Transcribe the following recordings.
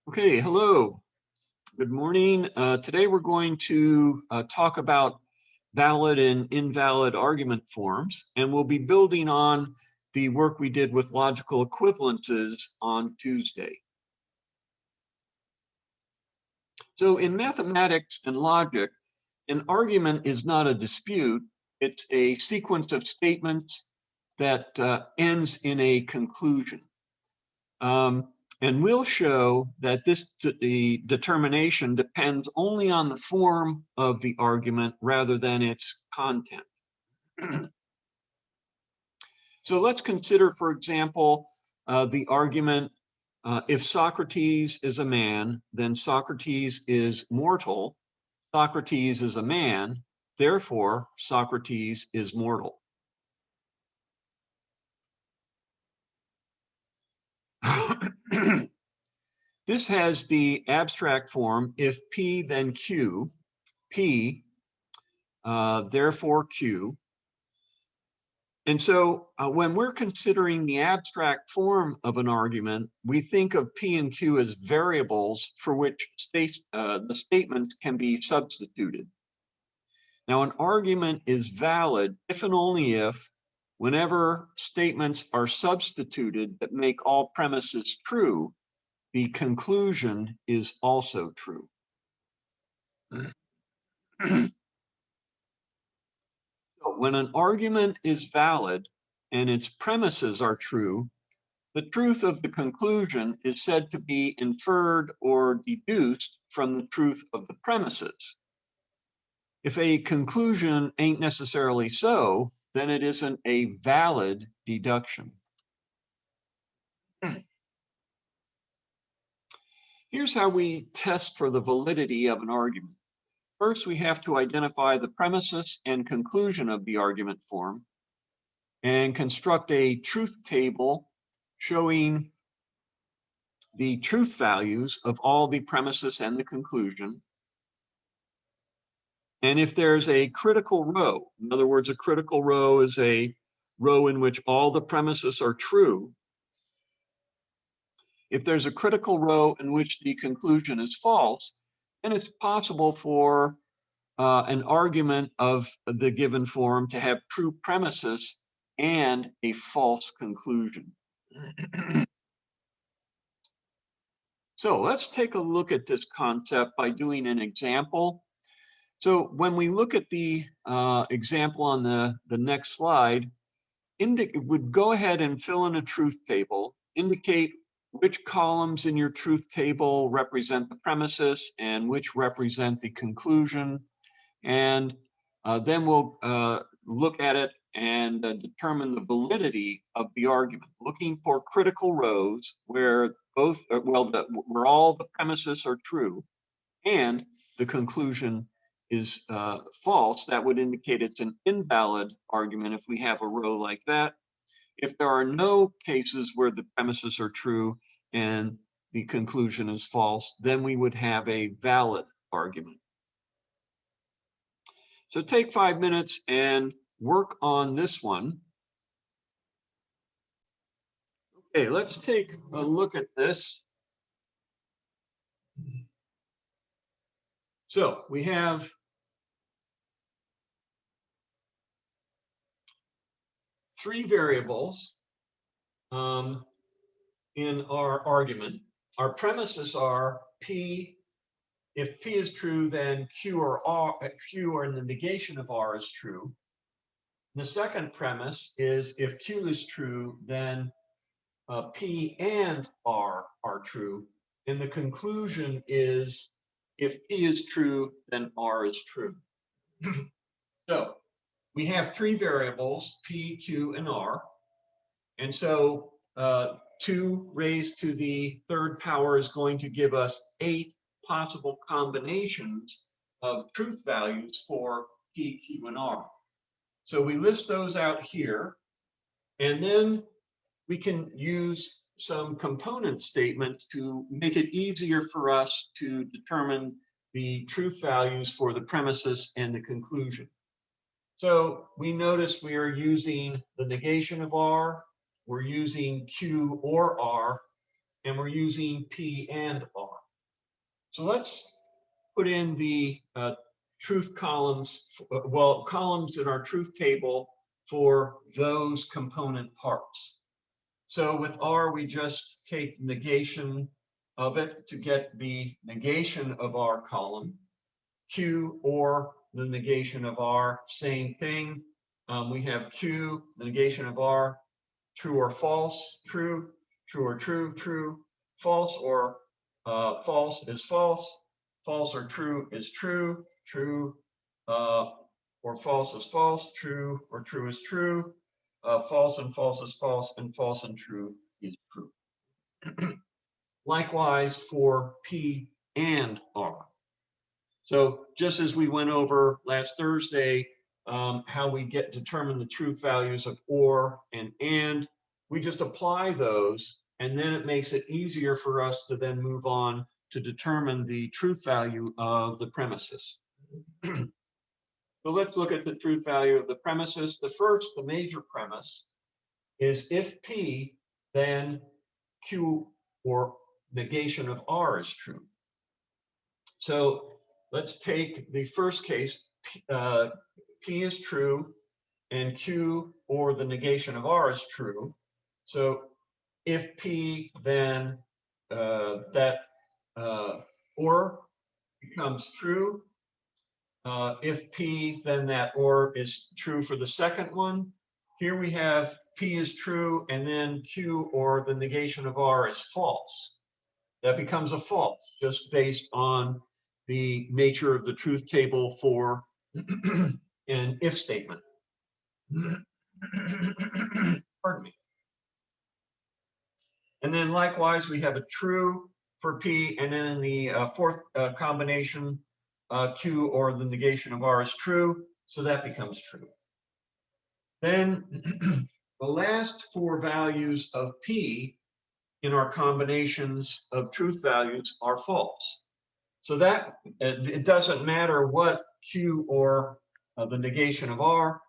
Okay, hello. Good morning. Today we're going to talk about valid and invalid argument forms, and we'll be building on the work we did with logical equivalences on Tuesday. So in mathematics and logic, an argument is not a dispute. It's a sequence of statements that ends in a conclusion. And we'll show that the determination depends only on the form of the argument rather than its content. So let's consider, for example, the argument, if Socrates is a man, then Socrates is mortal. Socrates is a man, therefore Socrates is mortal. This has the abstract form, if P then Q, P, therefore Q. And so when we're considering the abstract form of an argument, we think of P and Q as variables for which the statement can be substituted. Now, an argument is valid if and only if, whenever statements are substituted that make all premises true, the conclusion is also true. So when an argument is valid and its premises are true, the truth of the conclusion is said to be inferred or deduced from the truth of the premises. If a conclusion ain't necessarily so, then it isn't a valid deduction. Here's how we test for the validity of an argument. First, we have to identify the premises and conclusion of the argument form and construct a truth table showing the truth values of all the premises and the conclusion. And if there's a critical row, in other words, a critical row is a row in which all the premises are true. If there's a critical row in which the conclusion is false, then it's possible for an argument of the given form to have true premises and a false conclusion. So let's take a look at this concept by doing an example. So when we look at the example on the next slide, would go ahead and fill in a truth table, indicate which columns in your truth table represent the premises and which represent the conclusion. And then we'll look at it and determine the validity of the argument, looking for critical rows where where all the premises are true and the conclusion is false. That would indicate it's an invalid argument if we have a row like that. If there are no cases where the premises are true and the conclusion is false, then we would have a valid argument. So take 5 minutes and work on this one. Okay, let's take a look at this. So we have three variables in our argument. Our premises are P. If P is true, then Q or in the negation of R is true. The second premise is if Q is true, then P and R are true. And the conclusion is if P is true, then R is true. So we have three variables, P, Q, and R. And so 2 raised to the third power is going to give us 8 possible combinations of truth values for P, Q, and R. So we list those out here, and then we can use some component statements to make it easier for us to determine the truth values for the premises and the conclusion. So we notice we are using the negation of R, we're using Q or R, and we're using P and R. So let's put in the truth columns, well, columns in our truth table for those component parts. So with R, we just take negation of it to get the negation of R column. Q, or the negation of R, same thing. We have Q, the negation of R, true or false, true, true or true, true, false or false is false, false or true is true, true or false is false, true or true is true, false and false is false, and false and true is true. Likewise for P and R. So just as we went over last Thursday, how we determine the truth values of or and, we just apply those, and then it makes it easier for us to then move on to determine the truth value of the premises. So let's look at the truth value of the premises. The major premise, is if P, then Q, or negation of R, is true. So let's take the first case, P is true and Q, or the negation of R, is true. So if P, then that or becomes true. If P, then that or is true for the second one. Here we have P is true, and then Q, or the negation of R, is false. That becomes a false, just based on the nature of the truth table for an if statement. Pardon me. And then likewise, we have a true for P, and then in the fourth combination, Q, or the negation of R, is true, so that becomes true. Then the last four values of P in our combinations of truth values are false. So that it doesn't matter what Q, or the negation of R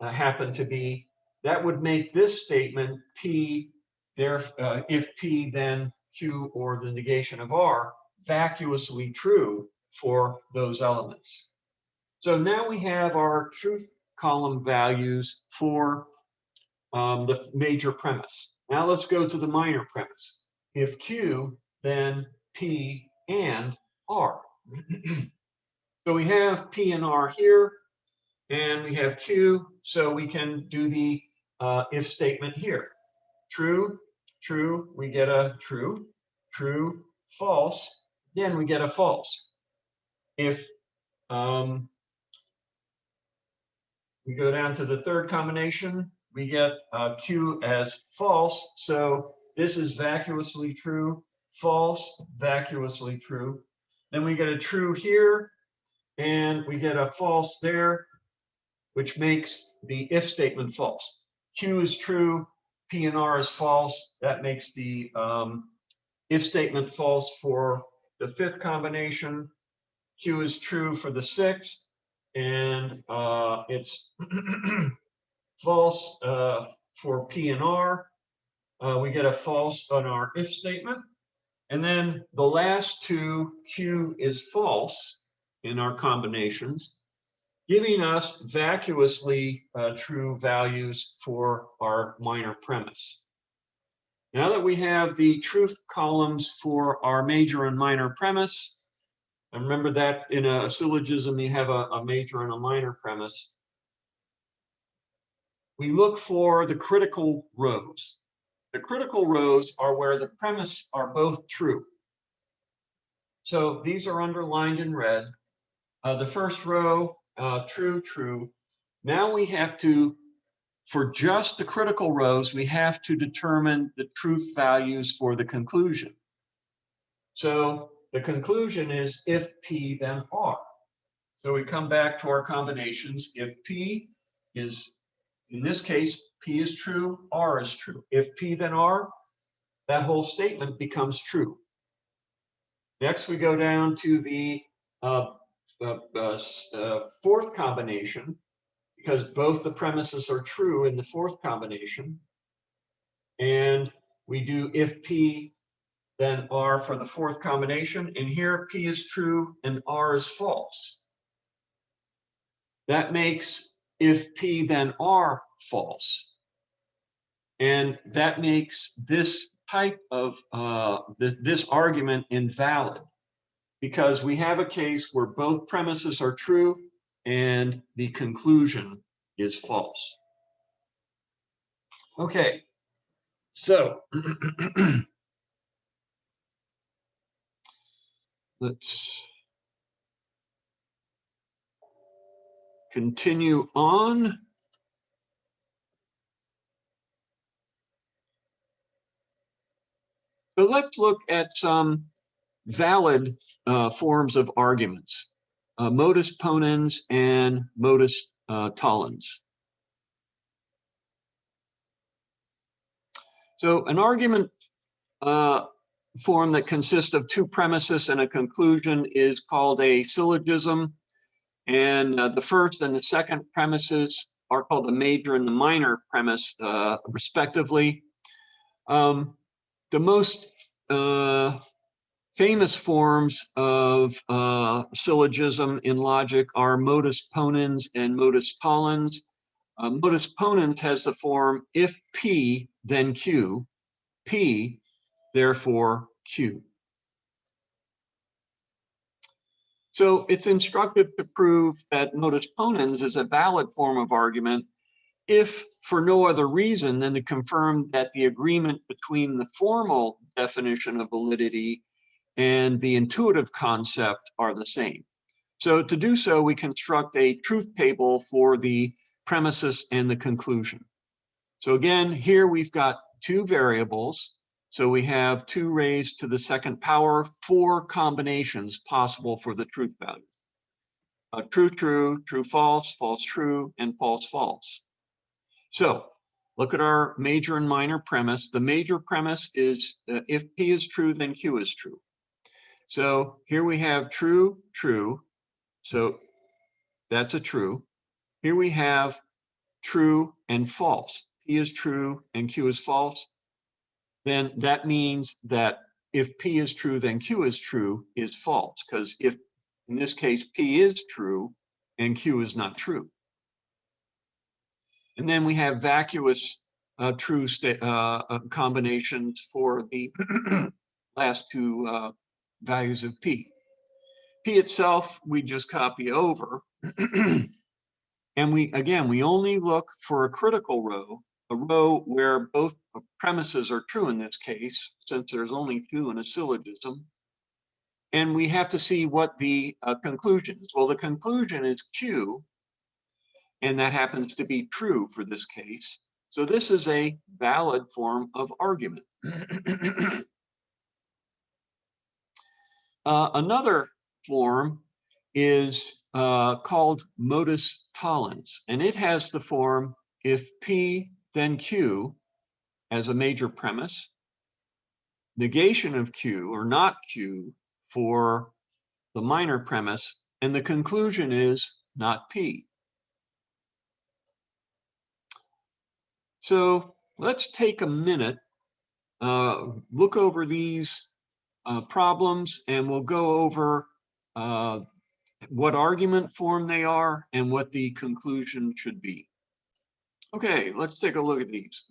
happen to be. That would make this statement P, if P, then Q, or the negation of R, vacuously true for those elements. So now we have our truth column values for the major premise. Now let's go to the minor premise. If Q, then P and R. So we have P and R here, and we have Q, so we can do the if statement here. True, true, we get a true, true, false, then we get a false. If we go down to the third combination, we get Q as false, so this is vacuously true, false, vacuously true. Then we get a true here, and we get a false there, which makes the if statement false. Q is true, P and R is false. That makes the if statement false for the fifth combination. Q is true for the sixth, and it's false for P and R. We get a false on our if statement. And then the last two, Q is false in our combinations, giving us vacuously true values for our minor premise. Now that we have the truth columns for our major and minor premise, and remember that in a syllogism you have a major and a minor premise, we look for the critical rows. The critical rows are where the premise are both true. So these are underlined in red. The first row, true, true. Now we have to, for just the critical rows, we have to determine the truth values for the conclusion. So the conclusion is if P, then R. So we come back to our combinations. If P is, in this case, P is true, R is true. If P, then R, that whole statement becomes true. Next, we go down to the fourth combination, because both the premises are true in the fourth combination. And we do if P, then R for the fourth combination, and here P is true and R is false. That makes if P then R false. And that makes this type of, this argument invalid, because we have a case where both premises are true and the conclusion is false. Okay, so let's continue on. So let's look at some valid forms of arguments, modus ponens and modus tollens. So an argument form that consists of two premises and a conclusion is called a syllogism. And the first and the second premises are called the major and the minor premise, respectively. The most famous forms of syllogism in logic are modus ponens and modus tollens. Modus ponens has the form if P, then Q, P, therefore Q. So it's instructive to prove that modus ponens is a valid form of argument if for no other reason than to confirm that the agreement between the formal definition of validity and the intuitive concept are the same. So to do so, we construct a truth table for the premises and the conclusion. So again, here we've got two variables. So we have 2 raised to the second power, 4 combinations possible for the truth value. True, true, true, false, false, true, and false, false. So look at our major and minor premise. The major premise is if P is true, then Q is true. So here we have true, true. So that's a true. Here we have true and false. P is true and Q is false. Then that means that if P is true, then Q is true is false, because if in this case P is true and Q is not true. And then we have vacuous true combinations for the last 2 values of P. P itself, we just copy over. And we only look for a critical row, a row where both premises are true in this case, since there's only 2 in a syllogism. And we have to see what the conclusion is. Well, the conclusion is Q, and that happens to be true for this case. So this is a valid form of argument. Another form is called modus tollens, and it has the form if P, then Q as a major premise, negation of Q or not Q for the minor premise, and the conclusion is not P. So let's take a minute, look over these problems, and we'll go over what argument form they are and what the conclusion should be. Okay, let's take a look at these.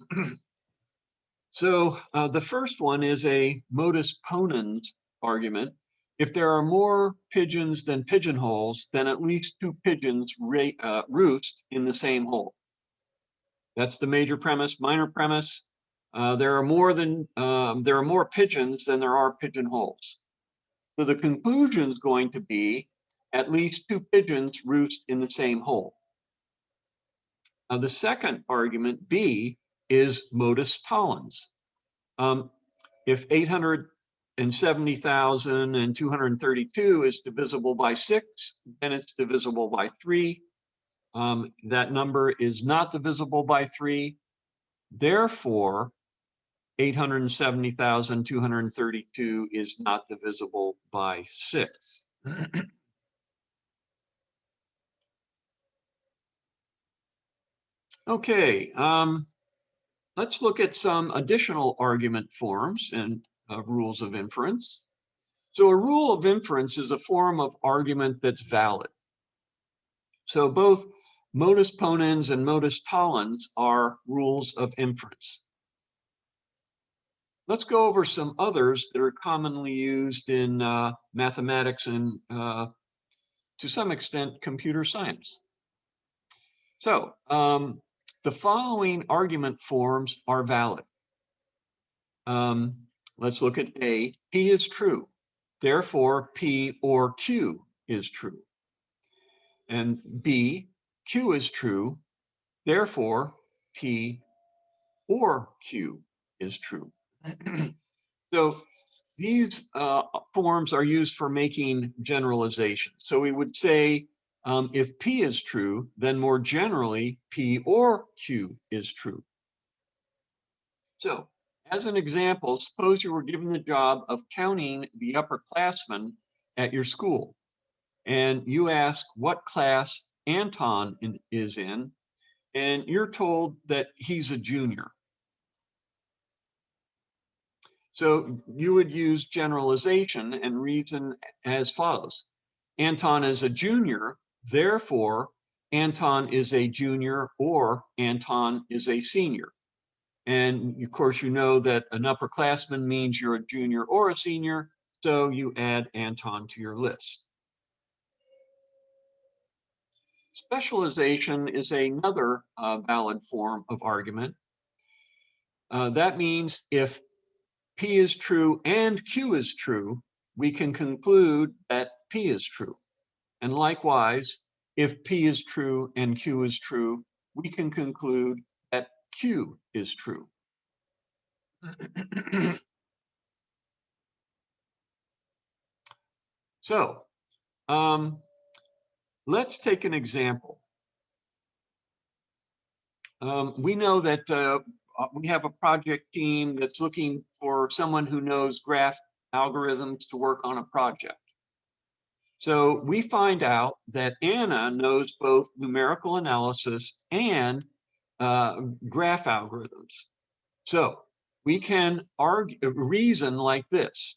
So the first one is a modus ponens argument. If there are more pigeons than pigeonholes, then at least 2 pigeons roost in the same hole. That's the major premise. Minor premise, there are more pigeons than there are pigeonholes. So the conclusion is going to be at least 2 pigeons roost in the same hole. The second argument, B, is modus tollens. If 870,232 is divisible by 6, then it's divisible by 3. That number is not divisible by 3. Therefore, 870,232 is not divisible by 6. Okay, let's look at some additional argument forms, and rules of inference. So a rule of inference is a form of argument that's valid. So both modus ponens and modus tollens are rules of inference. Let's go over some others that are commonly used in mathematics and to some extent computer science. So the following argument forms are valid. Let's look at A. P is true. Therefore, P or Q is true. And B, Q is true. Therefore, P or Q is true. So these forms are used for making generalizations. So we would say if P is true, then more generally, P or Q is true. So as an example, suppose you were given the job of counting the upperclassmen at your school, and you ask what class Anton is in, and you're told that he's a junior. So you would use generalization and reason as follows. Anton is a junior, therefore Anton is a junior or Anton is a senior. And of course, you know that an upperclassman means you're a junior or a senior, so you add Anton to your list. Specialization is another valid form of argument. That means if P is true and Q is true, we can conclude that P is true. And likewise, if P is true and Q is true, we can conclude that Q is true. So let's take an example. We know that we have a project team that's looking for someone who knows graph algorithms to work on a project. So we find out that Anna knows both numerical analysis and graph algorithms. So we can reason like this.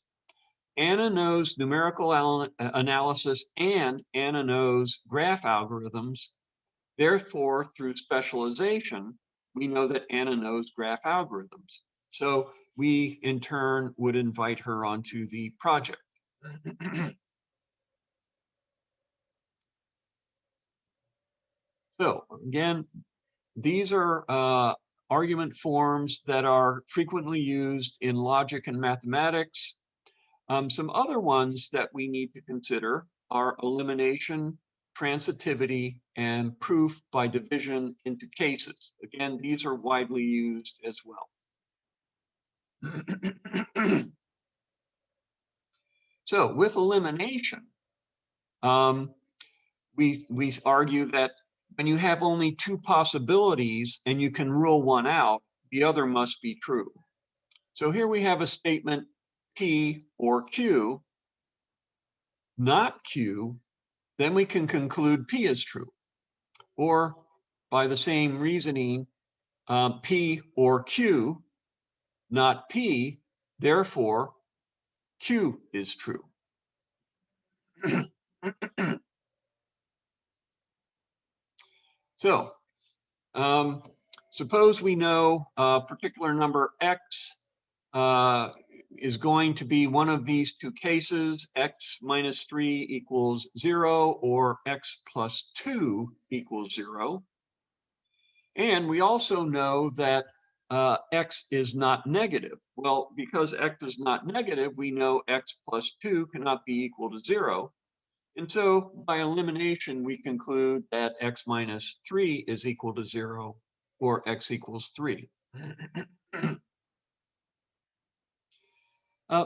Anna knows numerical analysis and Anna knows graph algorithms. Therefore, through specialization, we know that Anna knows graph algorithms. So we, in turn, would invite her onto the project. So again, these are argument forms that are frequently used in logic and mathematics. Some other ones that we need to consider are elimination, transitivity, and proof by division into cases. Again, these are widely used as well. So with elimination, we argue that when you have only two possibilities and you can rule one out, the other must be true. So here we have a statement P or Q, not Q, then we can conclude P is true. Or by the same reasoning, P or Q, not P, therefore Q is true. So suppose we know a particular number X is going to be one of these two cases, X minus 3 equals 0 or X plus 2 equals 0. And we also know that X is not negative. Well, because X is not negative, we know X plus 2 cannot be equal to 0. And so by elimination, we conclude that X minus 3 is equal to 0 or X equals 3.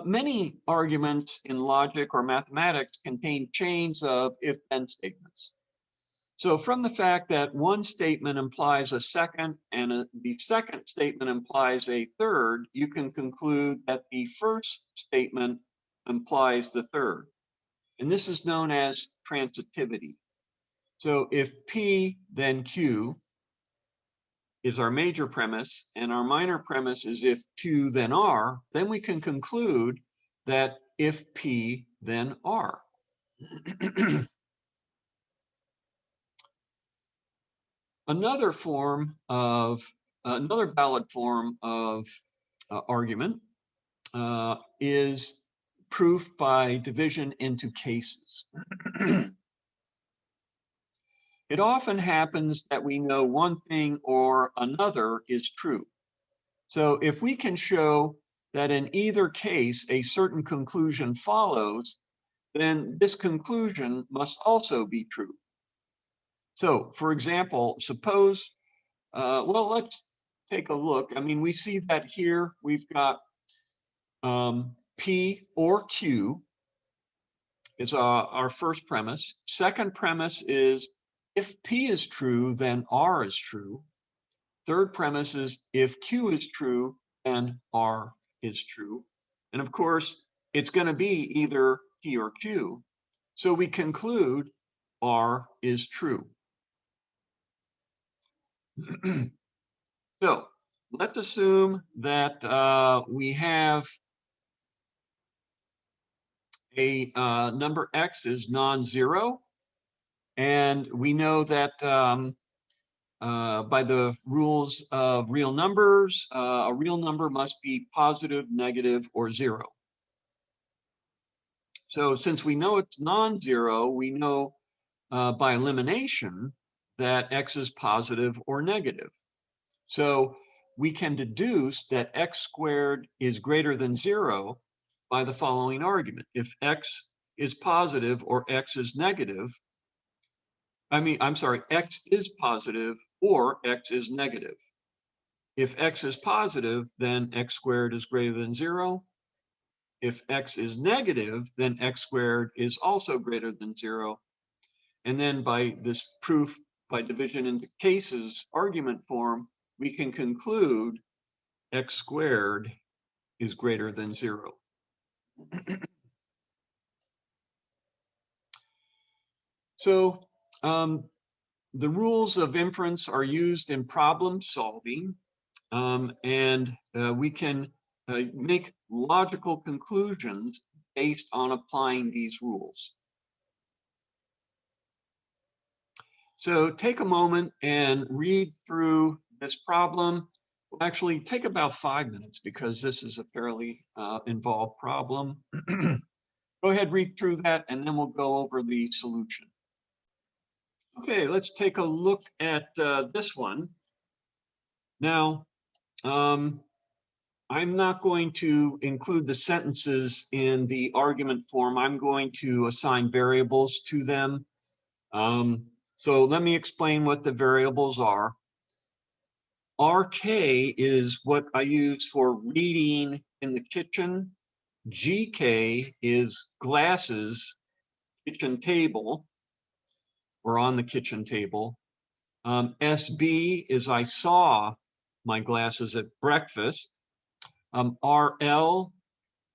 Many arguments in logic or mathematics contain chains of if-then statements. So from the fact that one statement implies a second and the second statement implies a third, you can conclude that the first statement implies the third. And this is known as transitivity. So if P, then Q, is our major premise, and our minor premise is if Q then R, then we can conclude that if P then R. Another valid form of argument is proof by division into cases. It often happens that we know one thing or another is true. So if we can show that in either case a certain conclusion follows, then this conclusion must also be true. So for example, suppose, well, let's take a look. I mean, we see that here we've got P or Q is our first premise. Second premise is if P is true, then R is true. Third premise is if Q is true, then R is true. And of course, it's going to be either P or Q. So we conclude R is true. So let's assume that we have a number X is non-zero. And we know that by the rules of real numbers, a real number must be positive, negative, or zero. So since we know it's non-zero, we know by elimination that X is positive or negative. So we can deduce that X squared is greater than zero by the following argument. If X is positive or X is negative, X is positive or X is negative. If X is positive, then X squared is greater than zero. If X is negative, then X squared is also greater than zero. And then by this proof by division into cases argument form, we can conclude X squared is greater than zero. So the rules of inference are used in problem solving, and we can make logical conclusions based on applying these rules. So take a moment and read through this problem. We'll actually take about 5 minutes because this is a fairly involved problem. Go ahead, read through that, and then we'll go over the solution. Okay, let's take a look at this one. Now, I'm not going to include the sentences in the argument form. I'm going to assign variables to them. So let me explain what the variables are. RK is what I use for reading in the kitchen. GK is glasses, kitchen table, or on the kitchen table. SB is I saw my glasses at breakfast. RL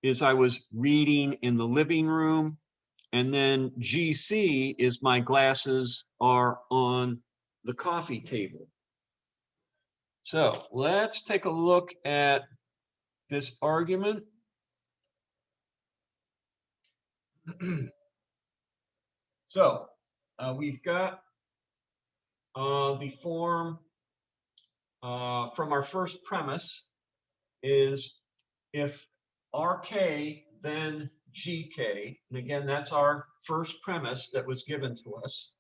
is I was reading in the living room. And then GC is my glasses are on the coffee table. So let's take a look at this argument. So we've got the form from our first premise is if RK then GK, and again, that's our first premise that was given to us.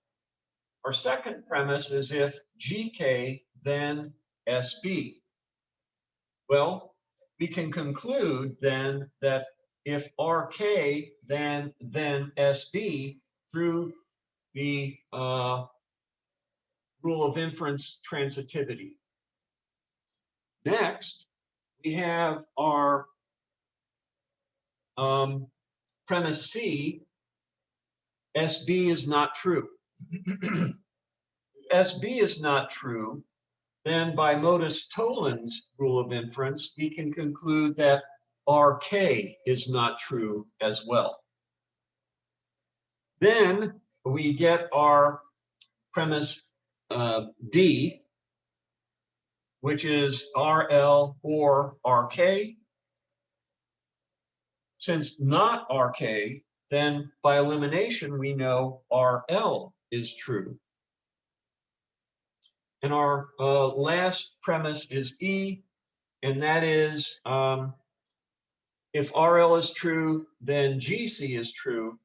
Our second premise is if GK then SB. Well, we can conclude then that if RK then SB through the rule of inference transitivity. Next, we have our premise C, SB is not true. If SB is not true, then by modus tollens rule of inference, we can conclude that RK is not true as well. Then we get our premise D. which is RL or RK. Since not RK, then by elimination, we know RL is true. And our last premise is E, and that is if RL is true, then GC is true.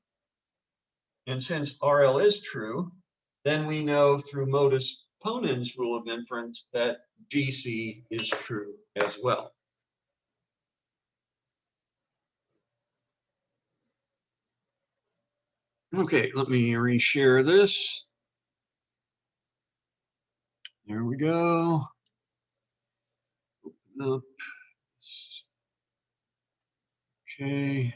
And since RL is true, then we know through modus ponens rule of inference that GC is true as well. Okay, let me reshare this. There we go. Open up. Okay.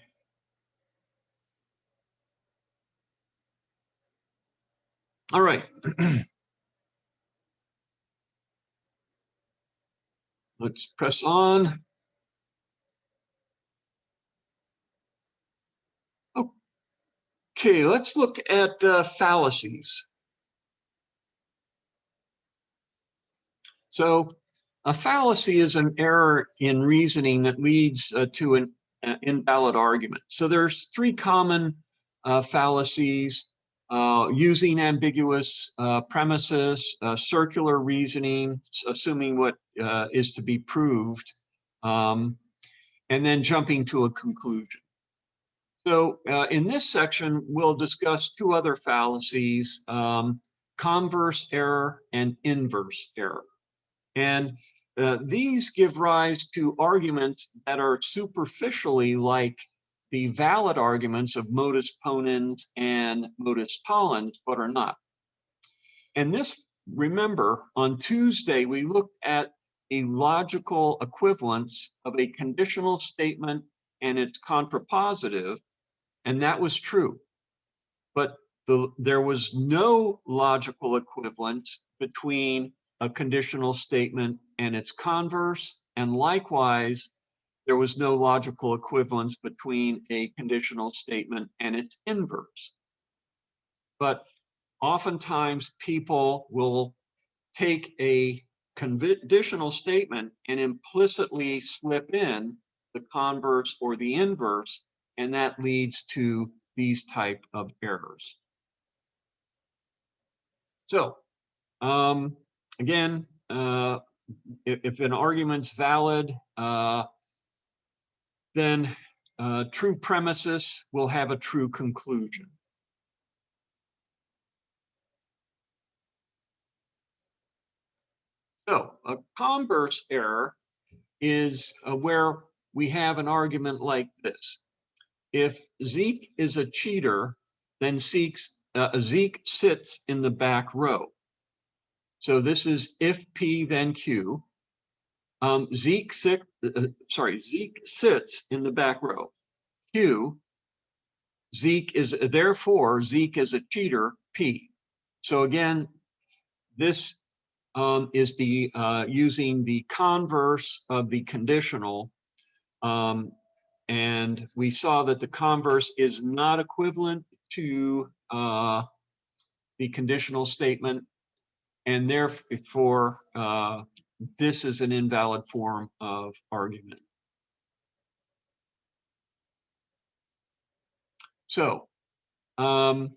All right. Let's press on. Okay, let's look at fallacies. So a fallacy is an error in reasoning that leads to an invalid argument. So there's three common fallacies: using ambiguous premises, circular reasoning, assuming what is to be proved, and then jumping to a conclusion. So in this section, we'll discuss two other fallacies: converse error and inverse error. And these give rise to arguments that are superficially like the valid arguments of modus ponens and modus tollens, but are not. And this, remember, on Tuesday, we looked at a logical equivalence of a conditional statement and its contrapositive, and that was true. But there was no logical equivalence between a conditional statement and its converse, and likewise, there was no logical equivalence between a conditional statement and its inverse. But oftentimes people will take a conditional statement and implicitly slip in the converse or the inverse, and that leads to these type of errors. So again, if an argument's valid, then true premises will have a true conclusion. So a converse error is where we have an argument like this. If Zeke is a cheater, then Zeke sits in the back row. So this is if P, then Q. Zeke sits in the back row. Q, therefore Zeke is a cheater, P. So again, this is the using the converse of the conditional, and we saw that the converse is not equivalent to the conditional statement, and therefore this is an invalid form of argument. So the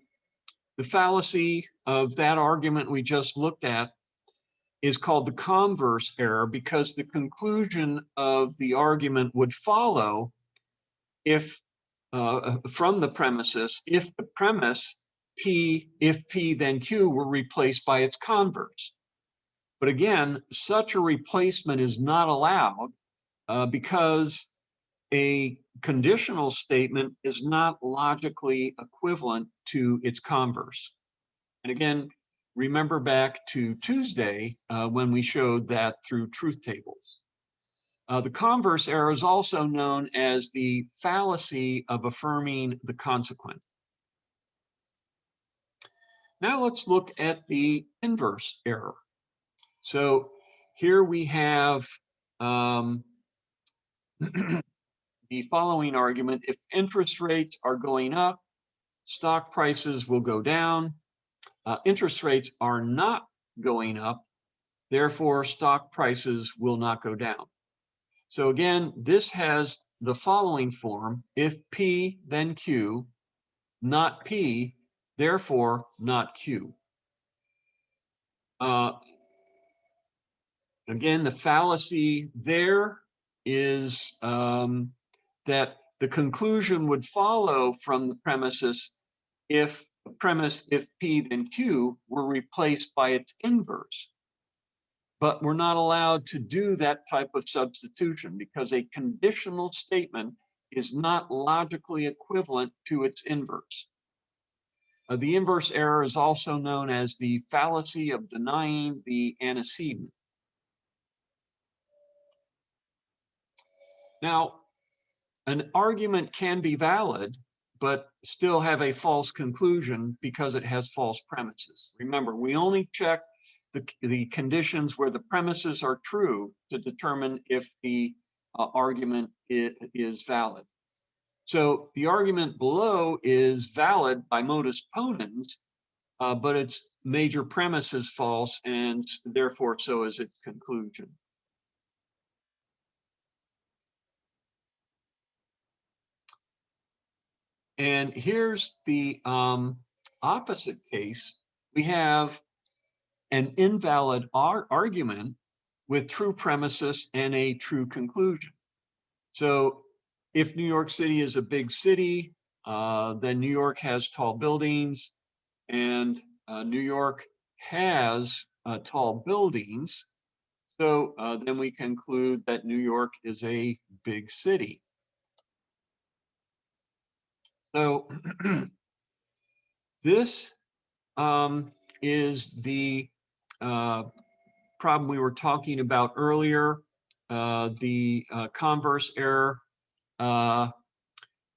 fallacy of that argument we just looked at is called the converse error, because the conclusion of the argument would follow if from the premises, if the premise P, if P then Q, were replaced by its converse. But again, such a replacement is not allowed because a conditional statement is not logically equivalent to its converse. And again, remember back to Tuesday when we showed that through truth tables. The converse error is also known as the fallacy of affirming the consequent. Now let's look at the inverse error. So here we have the following argument: if interest rates are going up, stock prices will go down. Interest rates are not going up, therefore stock prices will not go down. So again, this has the following form: if P, then Q, not P, therefore not Q. Again, the fallacy there is that the conclusion would follow from the premises if P then Q were replaced by its inverse. But we're not allowed to do that type of substitution because a conditional statement is not logically equivalent to its inverse. The inverse error is also known as the fallacy of denying the antecedent. Now, an argument can be valid, but still have a false conclusion because it has false premises. Remember, we only check the conditions where the premises are true to determine if the argument is valid. So the argument below is valid by modus ponens, but its major premise is false, and therefore so is its conclusion. And here's the opposite case. We have an invalid argument with true premises and a true conclusion. So if New York City is a big city, then New York has tall buildings, and New York has tall buildings. So then we conclude that New York is a big city. So this is the problem we were talking about earlier, the converse error.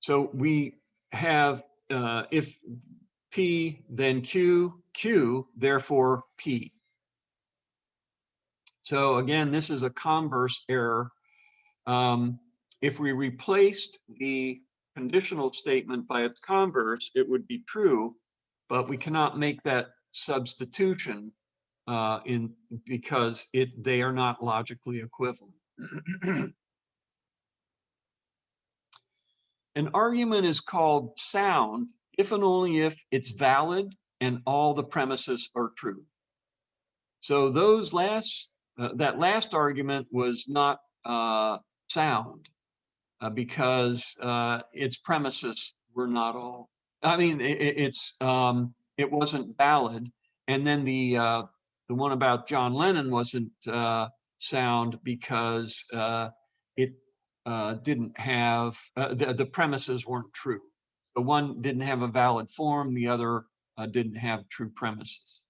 So we have if P, then Q, Q, therefore P. So again, this is a converse error. If we replaced the conditional statement by its converse, it would be true, but we cannot make that substitution because they are not logically equivalent. An argument is called sound if and only if it's valid and all the premises are true. So those that last argument was not sound because its premises were not all. I mean, it wasn't valid, and then the one about John Lennon wasn't sound because it didn't have the premises weren't true. The one didn't have a valid form, the other didn't have true premises.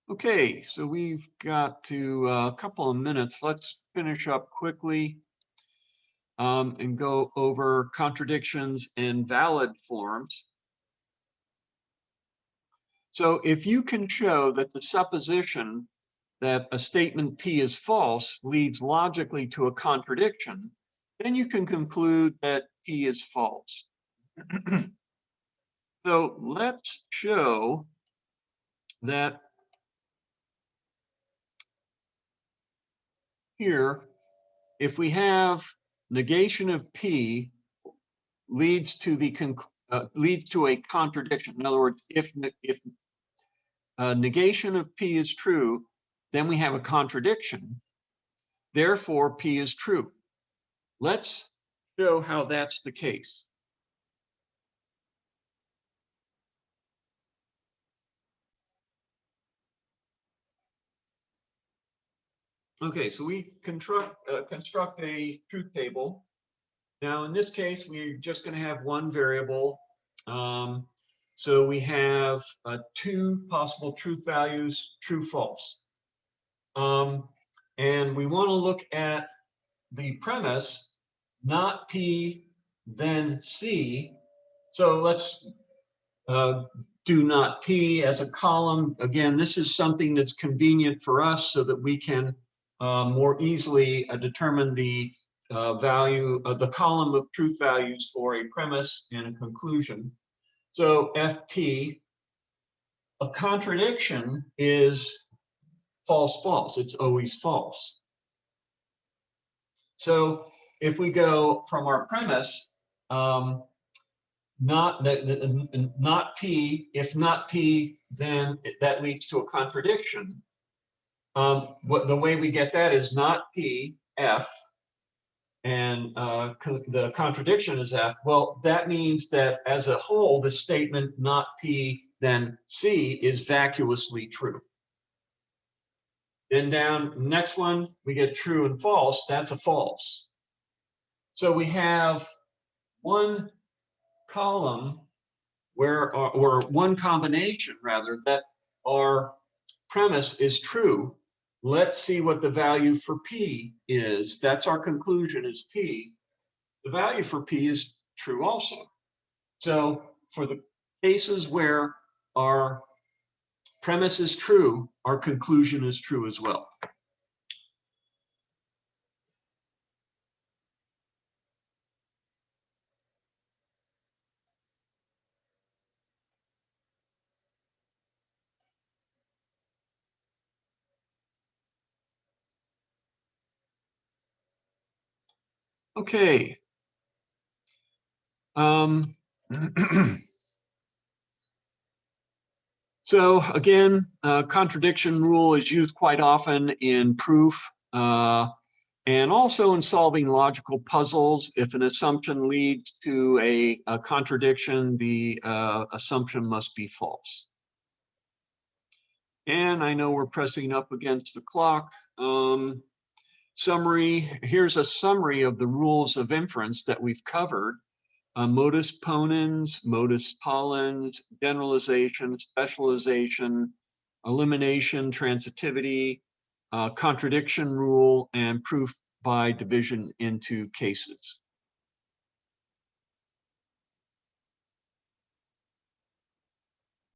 Okay, so we've got to a couple of minutes. Let's finish up quickly and go over contradictions and valid forms. So if you can show that the supposition that a statement P is false leads logically to a contradiction, then you can conclude that P is false. So let's show that here, if we have negation of P leads to a contradiction. In other words, if negation of P is true, then we have a contradiction. Therefore, P is true. Let's show how that's the case. Okay, so we construct a truth table. Now, in this case, we're just going to have one variable. So we have two possible truth values, true, false. And we want to look at the premise, not P, then C. So let's do not P as a column. Again, this is something that's convenient for us so that we can more easily determine the value of the column of truth values for a premise and a conclusion. So FT, a contradiction is false, false. It's always false. So if we go from our premise, not P, if not P, then that leads to a contradiction. The way we get that is not P, F, and the contradiction is F. Well, that means that as a whole, the statement not P, then C is vacuously true. Then down, next one, we get true and false. That's a false. So we have one column or one combination rather, that our premise is true. Let's see what the value for P is. That's our conclusion, is P. The value for P is true also. So for the cases where our premise is true, our conclusion is true as well. Okay. So again, contradiction rule is used quite often in proof and also in solving logical puzzles. If an assumption leads to a contradiction, the assumption must be false. And I know we're pressing up against the clock. Summary, here's a summary of the rules of inference that we've covered. Modus ponens, modus tollens, generalization, specialization, elimination, transitivity, contradiction rule, and proof by division into cases.